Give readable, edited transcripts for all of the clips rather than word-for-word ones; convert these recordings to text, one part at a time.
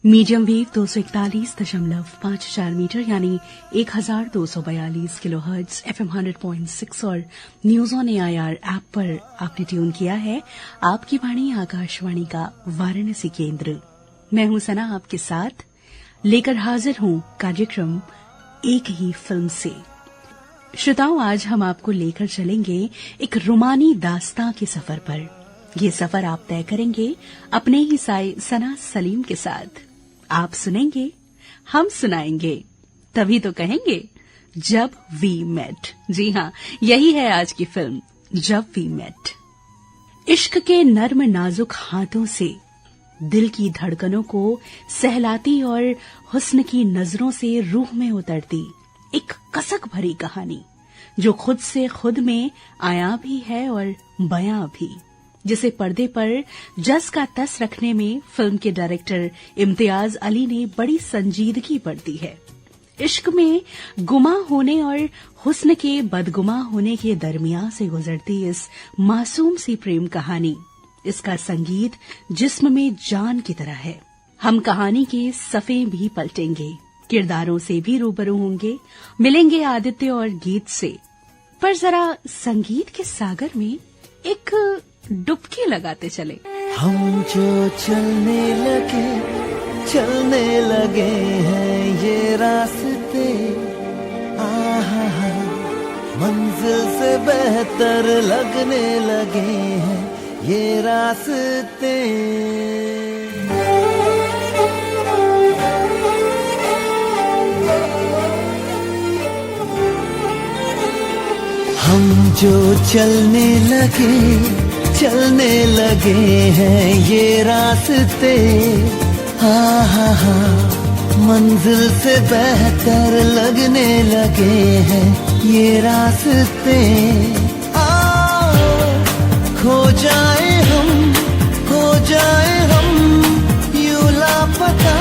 Medium wave 241.54 metre यानी 1242 kilohertz FM 100.6 और news on AIR app पर आपने ट्यून किया है आपकी वाणी आकाशवाणी का वाराणसी केंद्र। मैं हूं सना आपके साथ लेकर हाजिर हूं कार्यक्रम एक ही फिल्म से। श्रोताओं, आज हम आपको लेकर चलेंगे एक रोमानी दास्तां के सफर पर। ये सफर आप तय करेंगे अपने ही सना सलीम के साथ। आप सुनेंगे, हम सुनाएंगे, तभी तो कहेंगे जब वी मेट। जी हां, यही है आज की फिल्म जब वी मेट। इश्क के नर्म नाजुक हाथों से दिल की धड़कनों को सहलाती और हुस्न की नजरों से रूह में उतरती एक कसक भरी कहानी जो खुद से खुद में आया भी है और बयां भी, जिसे पर्दे पर जस का तस रखने में फिल्म के डायरेक्टर इम्तियाज अली ने बड़ी संजीदगी बरती है। इश्क में गुमा होने और हुस्न के बदगुमा होने के दरमियान से गुजरती इस मासूम सी प्रेम कहानी, इसका संगीत जिस्म में जान की तरह है। हम कहानी के सफ़े भी पलटेंगे, किरदारों से भी रूबरू होंगे, मिलेंगे आदित्य और गीत से, पर जरा संगीत के सागर में एक डुबकी लगाते चले। हम जो चलने लगे हैं ये रास्ते, आहा मंजिल से बेहतर लगने लगे हैं ये रास्ते। हम जो चलने लगे हैं ये रास्ते, हा मंजिल से बेहतर लगने लगे हैं ये रास्ते। खो जाए हम यूं लापता,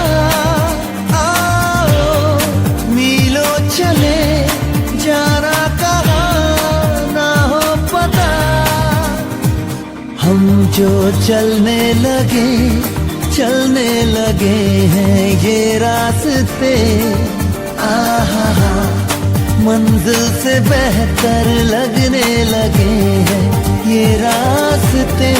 मीलों चले जाना कहाँ ना हो पता। हम जो चलने लगे हैं ये रास्ते, आहा मंजिल से बेहतर लगने लगे हैं ये रास्ते।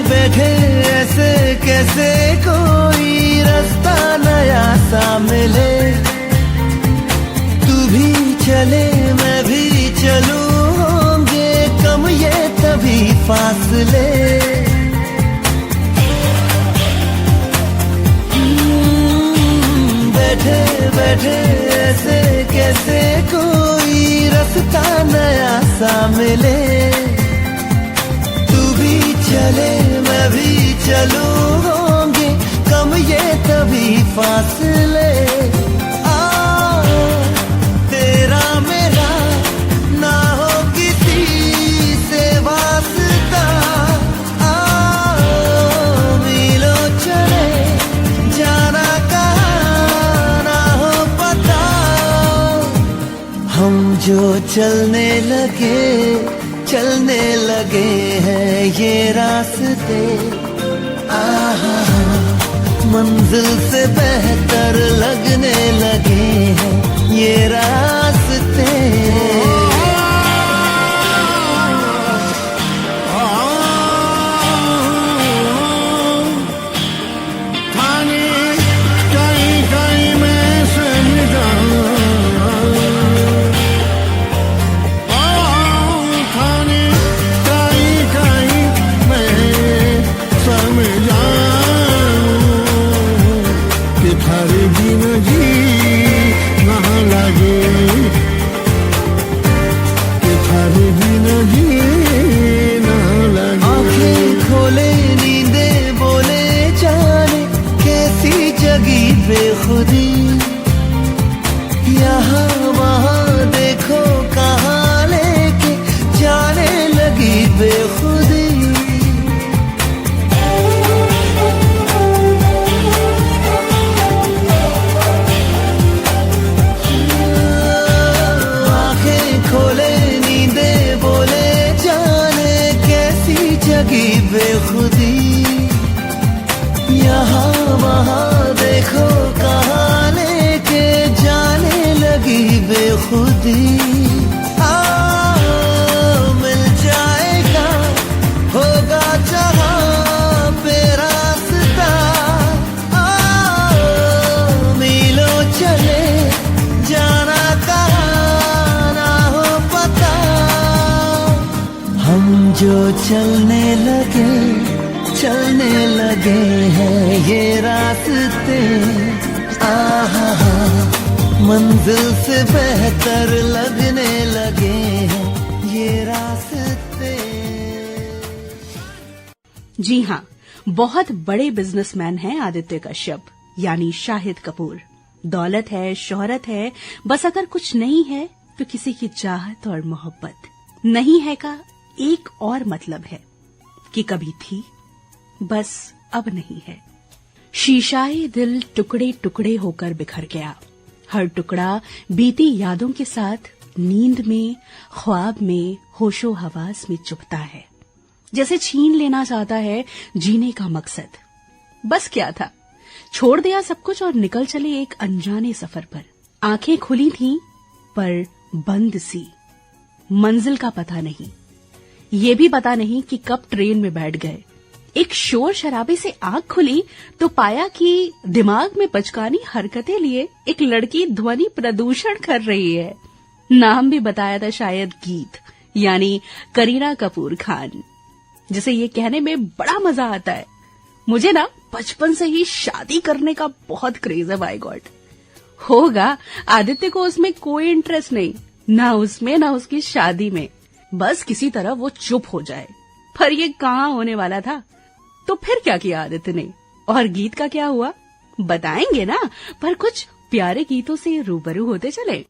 बैठे ऐसे कैसे कोई रास्ता नया सा मिले, तू भी चले मैं भी चलूं, होंगे कम ये तभी फासले। बैठे ऐसे कैसे कोई रास्ता नया सा मिले, चले मैं भी चलूं, होंगे कम ये तभी फासले। तेरा मेरा ना हो किसी से वास्ता, मीलों चले जाना कहाँ ना हो पता। हम जो चलने लगे हैं ये रास्ते, आहा मंजिल से बेहतर लगने लगे हैं ये रास्ते। बेखुदी यहाँ वहाँ देखो कहाँ लेके जाने लगी बेखुदी। जो चलने लगे हैं ये रास्ते, आहा मंजिल से बेहतर लगने लगे हैं ये रास्ते। जी हाँ, बहुत बड़े बिजनेसमैन हैं आदित्य कश्यप यानी शाहिद कपूर। दौलत है, शोहरत है, बस अगर कुछ नहीं है तो किसी की चाहत और मोहब्बत नहीं है का एक और मतलब है कि कभी थी, बस अब नहीं है। शीशाए दिल टुकड़े टुकड़े होकर बिखर गया, हर टुकड़ा बीती यादों के साथ नींद में, ख्वाब में, होशो हवास में चुभता है, जैसे छीन लेना चाहता है जीने का मकसद। बस क्या था, छोड़ दिया सब कुछ और निकल चले एक अनजाने सफर पर। आंखें खुली थीं पर बंद सी, मंजिल का पता नहीं, ये भी पता नहीं कि कब ट्रेन में बैठ गए। एक शोर शराबे से आंख खुली तो पाया कि दिमाग में बचकानी हरकतें लिए एक लड़की ध्वनि प्रदूषण कर रही है। नाम भी बताया था शायद गीत, यानी करीना कपूर खान, जिसे ये कहने में बड़ा मजा आता है। मुझे ना बचपन से ही शादी करने का बहुत क्रेज है, बाय गॉड। होगा आदित्य को उसमें कोई इंटरेस्ट नहीं, ना उसमें ना उसकी शादी में, बस किसी तरह वो चुप हो जाए। पर ये कहाँ होने वाला था। तो फिर क्या किया आदित्य ने, और गीत का क्या हुआ बताएंगे ना, पर कुछ प्यारे गीतों से रूबरू होते चले।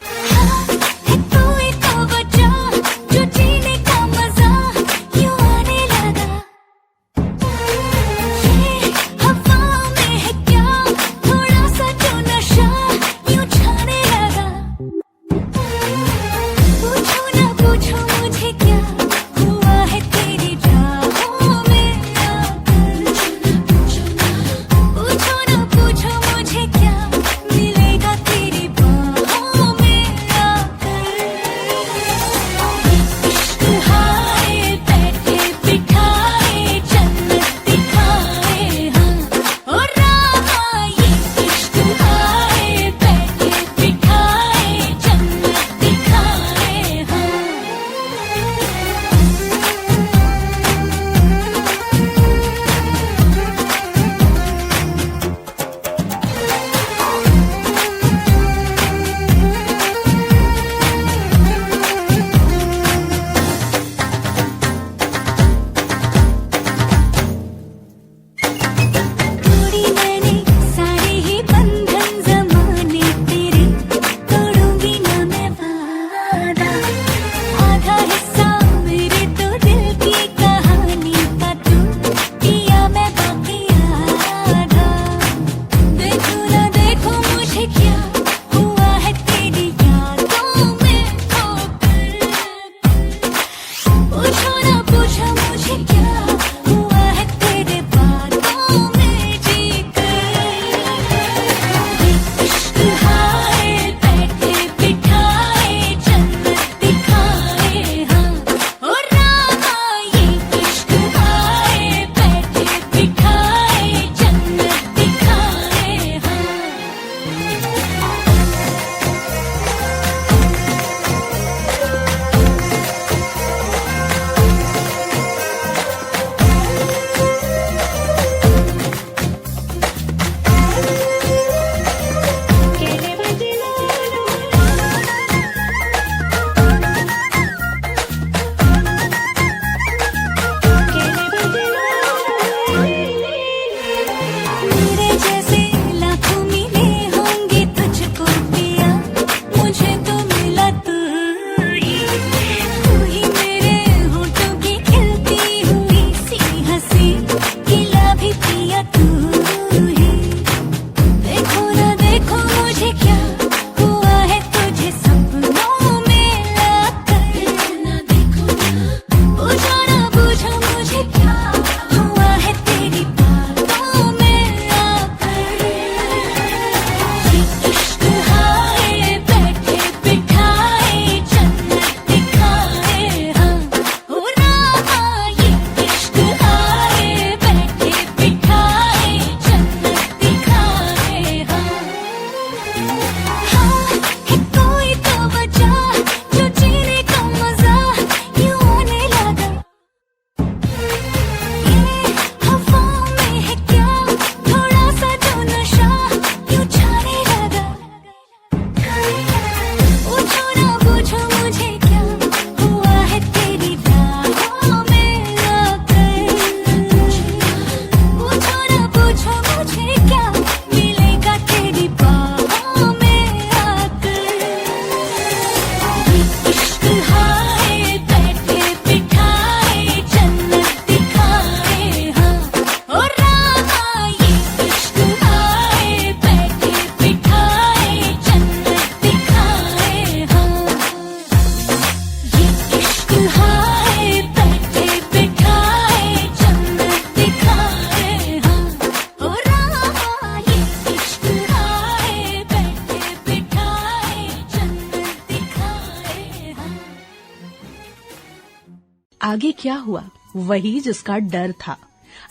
आगे क्या हुआ, वही जिसका डर था।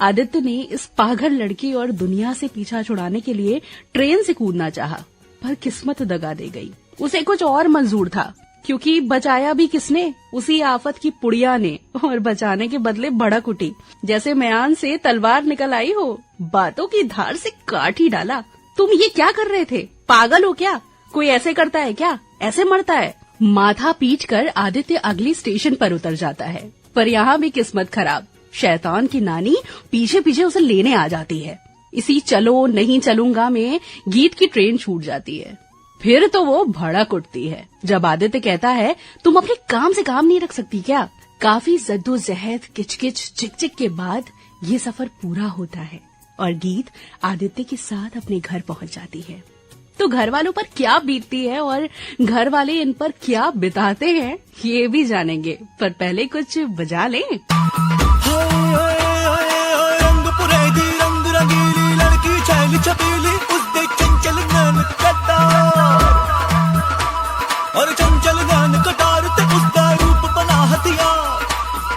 आदित्य ने इस पागल लड़की और दुनिया से पीछा छुड़ाने के लिए ट्रेन से कूदना चाहा, पर किस्मत दगा दे गई। उसे कुछ और मंजूर था, क्योंकि बचाया भी किसने, उसी आफत की पुड़िया ने, और बचाने के बदले भड़क उठी, जैसे म्यान से तलवार निकल आई हो, बातों की धार से काट ही डाला। तुम ये क्या कर रहे थे, पागल हो क्या? कोई ऐसे करता है क्या, ऐसे मरता है? माथा पीट कर आदित्य अगली स्टेशन पर उतर जाता है, पर यहाँ भी किस्मत खराब। शैतान की नानी पीछे पीछे उसे लेने आ जाती है। इसी चलो नहीं चलूंगा में गीत की ट्रेन छूट जाती है। फिर तो वो भड़क उठती है जब आदित्य कहता है, तुम अपने काम से काम नहीं रख सकती क्या? काफी जद्दोजहद, किचकिच, चिकचिक के बाद ये सफर पूरा होता है और गीत आदित्य के साथ अपने घर पहुंच जाती है। तो घर वालों पर क्या बीतती है और घर वाले इन पर क्या बिताते हैं, ये भी जानेंगे, पर पहले कुछ बजा लें। रंग पुरेदी, रंग रंगीली लड़की, छैली छबीली, उसके चंचल नैन कटार, और चंचल नैन कटार ते उसका रूप बना हथियार।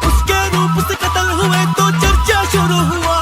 उसके रूप से कत्ल हुए तो चर्चा शुरू हुआ।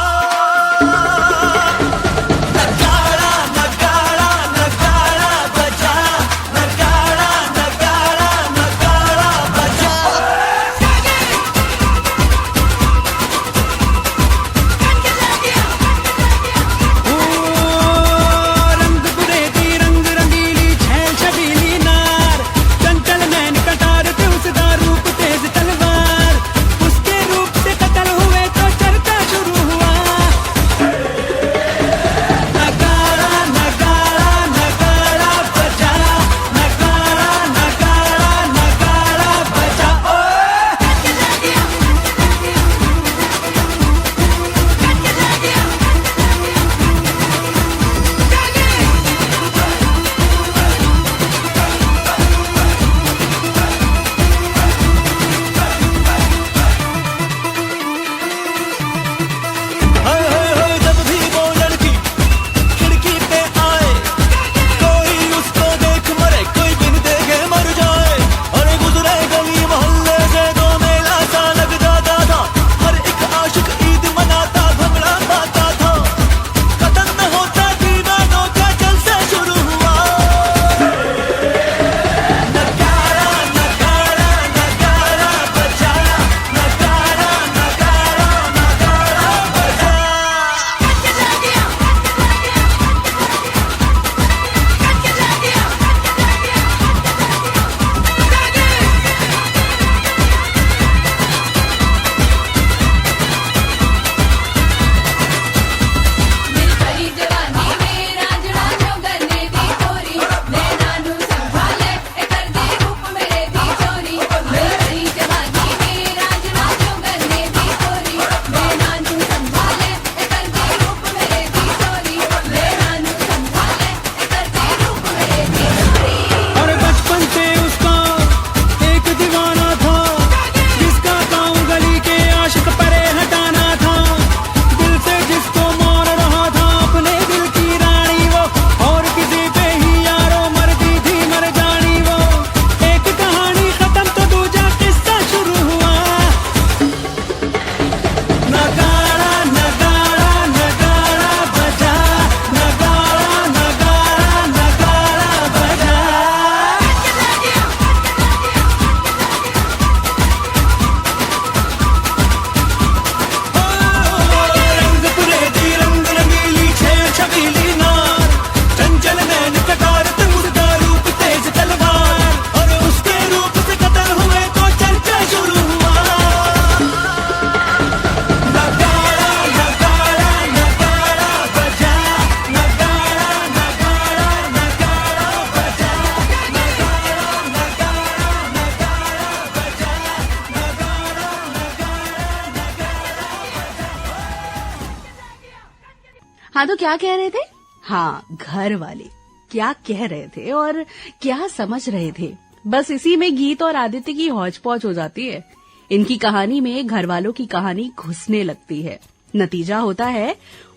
हाँ, तो क्या कह रहे थे? हाँ, घर वाले क्या कह रहे थे और क्या समझ रहे थे, बस इसी में गीत और आदित्य की हौच-पौच हो जाती है। इनकी कहानी में घर वालों की कहानी घुसने लगती है। नतीजा होता है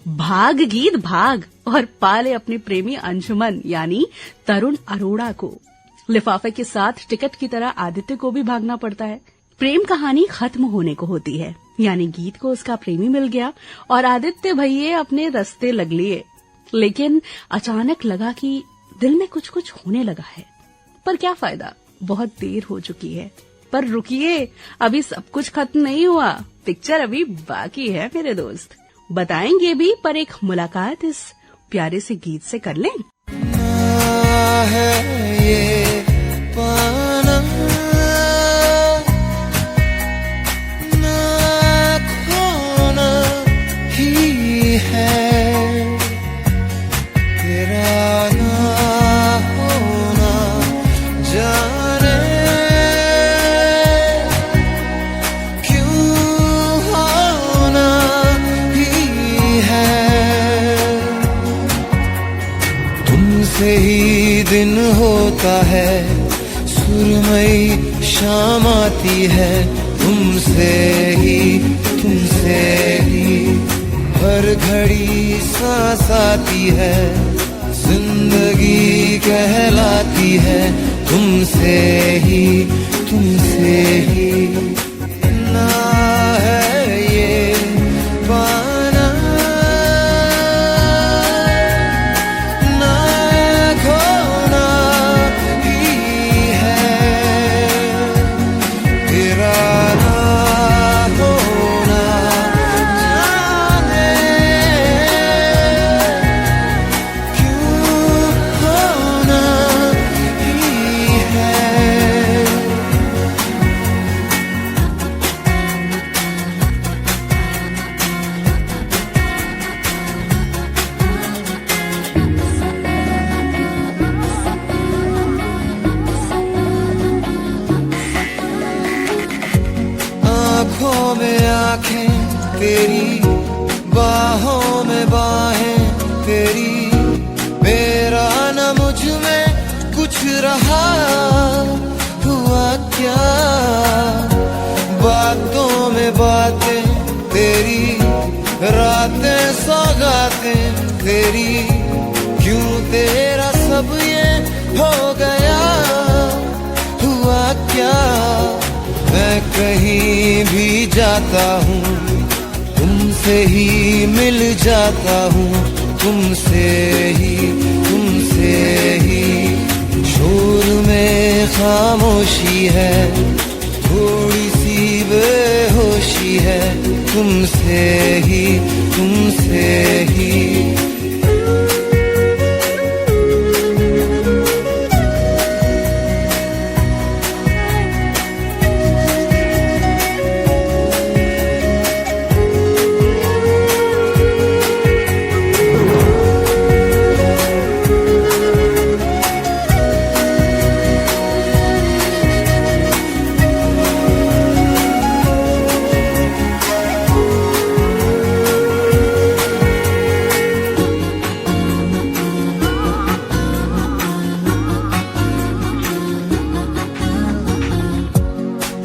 भाग गीत भाग, और पाले अपने प्रेमी अंशुमन यानी तरुण अरोड़ा को। लिफाफे के साथ टिकट की तरह आदित्य को भी भागना पड़ता है। प्रेम कहानी खत्म होने को होती है, यानी गीत को उसका प्रेमी मिल गया और आदित्य भैया अपने रास्ते लग लिए। लेकिन अचानक लगा कि दिल में कुछ कुछ होने लगा है, पर क्या फायदा, बहुत देर हो चुकी है। पर रुकिए, अभी सब कुछ खत्म नहीं हुआ, पिक्चर अभी बाकी है मेरे दोस्त, बताएंगे भी, पर एक मुलाकात इस प्यारे से गीत से कर लें। तुमसे ही दिन होता है, सुरमई शाम आती है, तुमसे ही हर घड़ी सांस आती है, जिंदगी कहलाती है, तुमसे ही ना है ये पाना, ना खोना ही है, तेरा ना होना जाने क्यों होना ही है। आँखों में आँखें तेरी, बाहों में बाहें तेरी, मेरा न मुझ में कुछ रहा, हुआ क्या, बातों में बातें तेरी, रातें सौगातें तेरी, क्यों तेरा सब ये हो गया, हुआ क्या, मैं कहीं भी जाता हूँ, तुमसे ही मिल जाता हूँ, तुमसे ही शोर में खामोशी है, थोड़ी सी बेहोशी है, तुमसे ही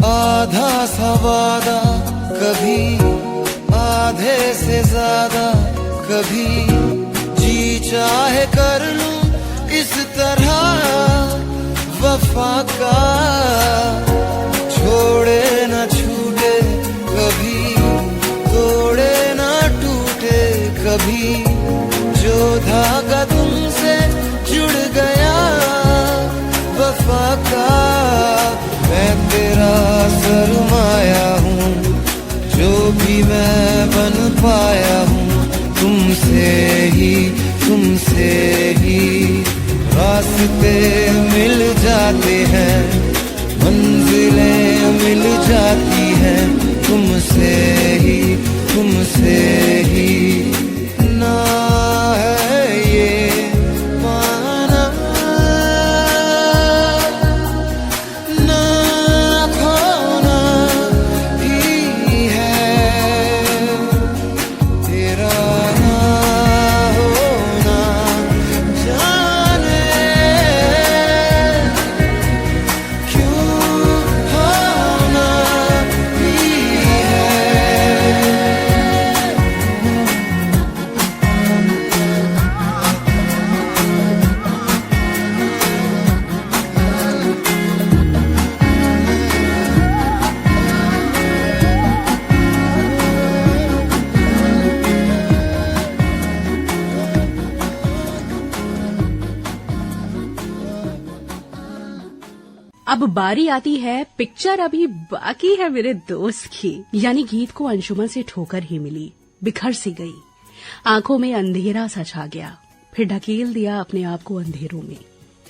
आधा सा वादा कभी, आधे से ज्यादा कभी, जी चाहे कर लूं इस तरह वफा का, छोड़े न छूटे कभी, तोड़े न टूटे कभी, जो धागा तुमसे जुड़ गया वफा का, मैं तेरा सरमाया हूँ, जो भी मैं बन पाया हूँ, तुमसे ही रास्ते मिल जाते हैं, मंजिलें मिल जाती हैं, तुमसे ही ना है ये पाना, ना खोना ही है, तेरा ना होना जाने क्यों होना ही अब बारी आती है पिक्चर अभी बाकी है मेरे दोस्त की, यानी गीत को अंशुमन से ठोकर ही मिली, बिखर सी गई, आंखों में अंधेरा सा छा गया, फिर ढकेल दिया अपने आप को अंधेरों में।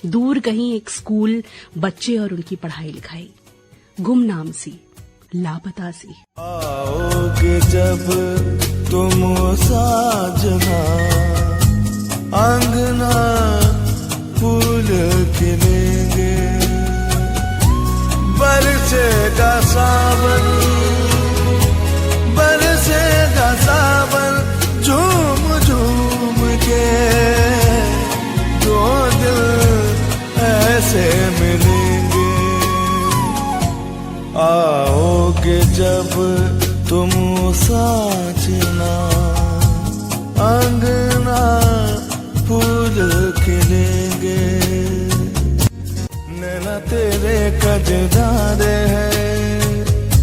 दूर कहीं एक स्कूल, बच्चे और उनकी पढ़ाई लिखाई, गुमनाम सी, लापता सी। आओगे जब तुम साजना, आंगना फूल खिलेंगे, बरसेगा सावन, बरसेगा सावन, झूम झूम के दो दिल ऐसे मिलेंगे। आओगे जब तुम साजना, अंगना फूल खिलेंगे, नैना तेरे कजरारे हैं,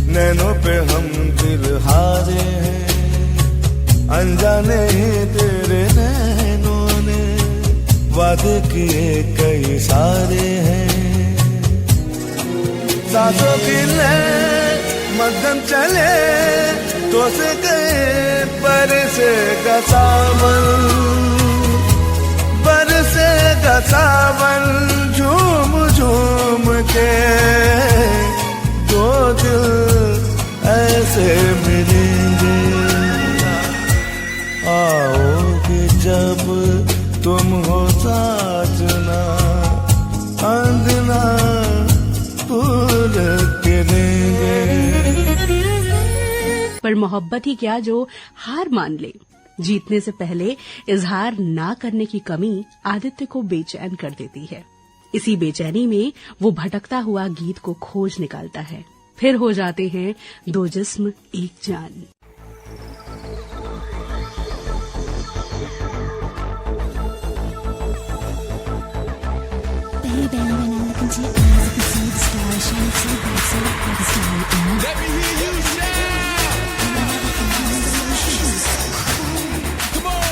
नैनों पे हम दिल हारे हैं, अनजाने ही तेरे नैनों ने वादे किए कई सारे हैं। सांसों की ले मध्यम चले तो से गए, बरसेगा सावन, बरसेगा सावन, झूम झूम के दो दिल ऐसे मिलेंगे। आओगे जब तुम हो साजना, अंगना फूल खिलेंगे। पर मोहब्बत ही क्या जो हार मान ले। जीतने से पहले इजहार ना करने की कमी आदित्य को बेचैन कर देती है। इसी बेचैनी में वो भटकता हुआ गीत को खोज निकालता है। फिर हो जाते हैं दो जिस्म एक जान। Baby, when I look into your eyes, I can see the stars shining so bright, so like the sky. Let me hear you shout. Come on.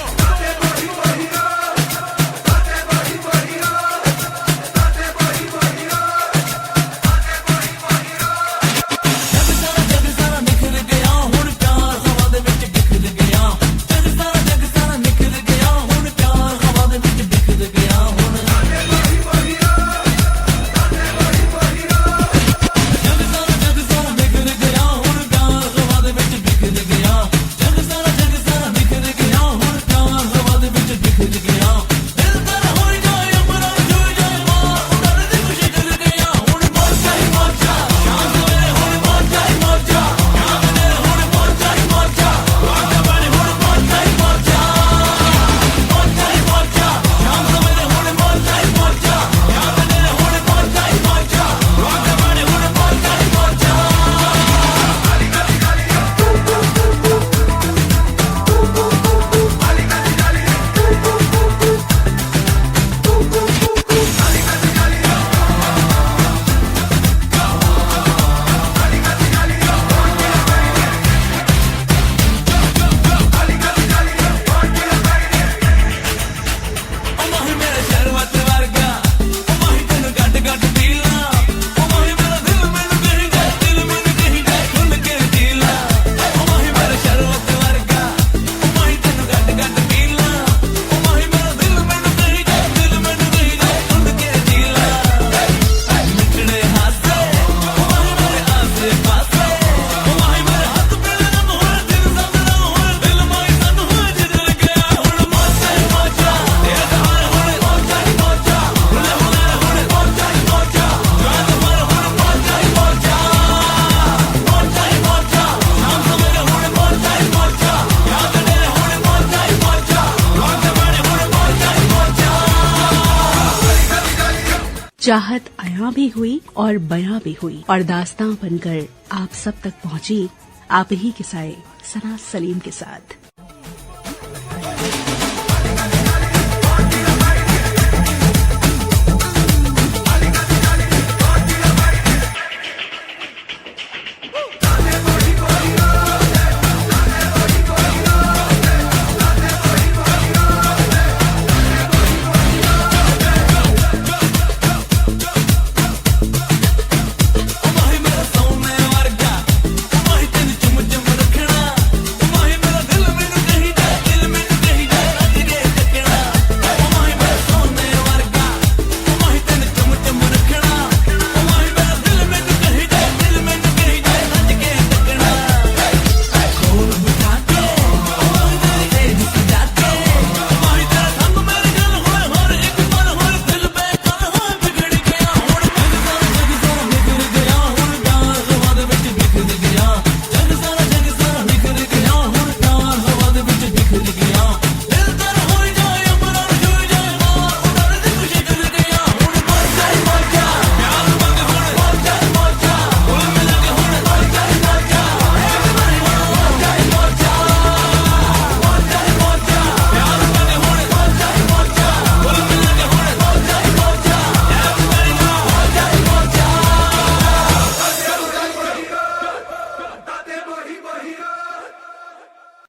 चाहत आया भी हुई और बयां भी हुई और दास्तां बनकर आप सब तक पहुंची, आप ही के साए सना सलीम के साथ।